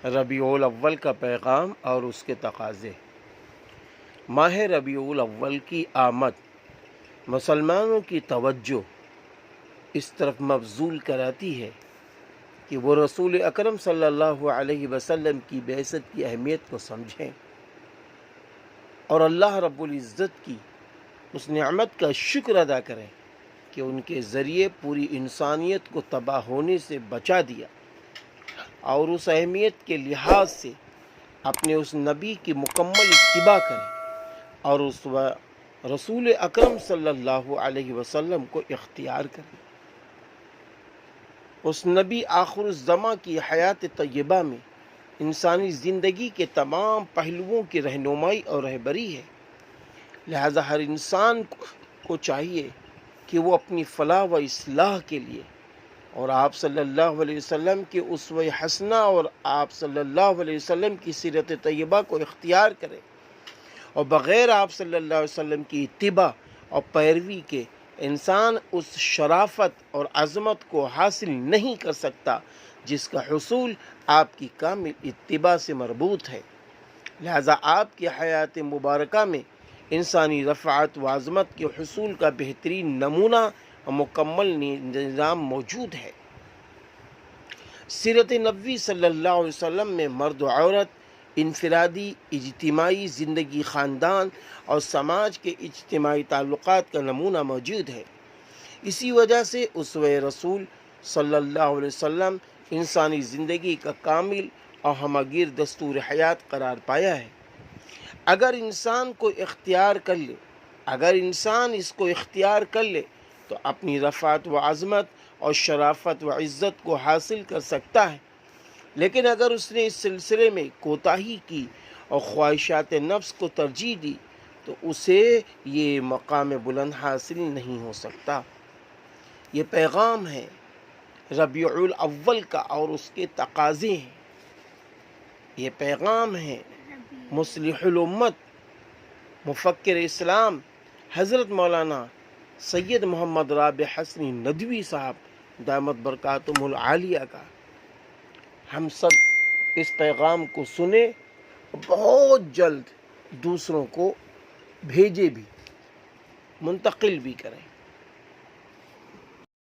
ربیع الاول کا پیغام اور اس کے تقاضے۔ ماہ ربیع الاول کی آمد مسلمانوں کی توجہ اس طرف مبذول کراتی ہے کہ وہ رسول اکرم صلی اللہ علیہ وسلم کی بعثت کی اہمیت کو سمجھیں اور اللہ رب العزت کی اس نعمت کا شکر ادا کریں کہ ان کے ذریعے پوری انسانیت کو تباہ ہونے سے بچا دیا، اور اس اہمیت کے لحاظ سے اپنے اس نبی کی مکمل اتباع کریں اور اس رسول اکرم صلی اللہ علیہ وسلم کو اختیار کریں۔ اس نبی آخر الزماں کی حیات طیبہ میں انسانی زندگی کے تمام پہلوؤں کی رہنمائی اور رہبری ہے، لہذا ہر انسان کو چاہیے کہ وہ اپنی فلاح و اصلاح کے لیے اور آپ صلی اللہ علیہ وسلم کی اسوہ حسنہ اور آپ صلی اللہ علیہ وسلم کی سیرت طیبہ کو اختیار کرے، اور بغیر آپ صلی اللہ علیہ وسلم کی اتباع اور پیروی کے انسان اس شرافت اور عظمت کو حاصل نہیں کر سکتا جس کا حصول آپ کی کامل اتباع سے مربوط ہے۔ لہذا آپ کی حیات مبارکہ میں انسانی رفعت و عظمت کے حصول کا بہترین نمونہ اور مکمل نظام موجود ہے۔ سیرت نبوی صلی اللہ علیہ وسلم میں مرد و عورت، انفرادی، اجتماعی زندگی، خاندان اور سماج کے اجتماعی تعلقات کا نمونہ موجود ہے۔ اسی وجہ سے اسوہ رسول صلی اللہ علیہ وسلم انسانی زندگی کا کامل اور ہمہ گیر دستور حیات قرار پایا ہے۔ اگر انسان اس کو اختیار کر لے تو اپنی رفعت و عظمت اور شرافت و عزت کو حاصل کر سکتا ہے، لیکن اگر اس نے اس سلسلے میں کوتاہی کی اور خواہشات نفس کو ترجیح دی تو اسے یہ مقام بلند حاصل نہیں ہو سکتا۔ یہ پیغام ہے ربیع الاول کا اور اس کے تقاضے ہیں۔ یہ پیغام ہے مصلح الامت، مفکر اسلام حضرت مولانا سید محمد رابع حسنی ندوی صاحب دامت برکاتہم العالیہ کا۔ ہم سب اس پیغام کو سنیں اور بہت جلد دوسروں کو بھیجے بھی، منتقل بھی کریں۔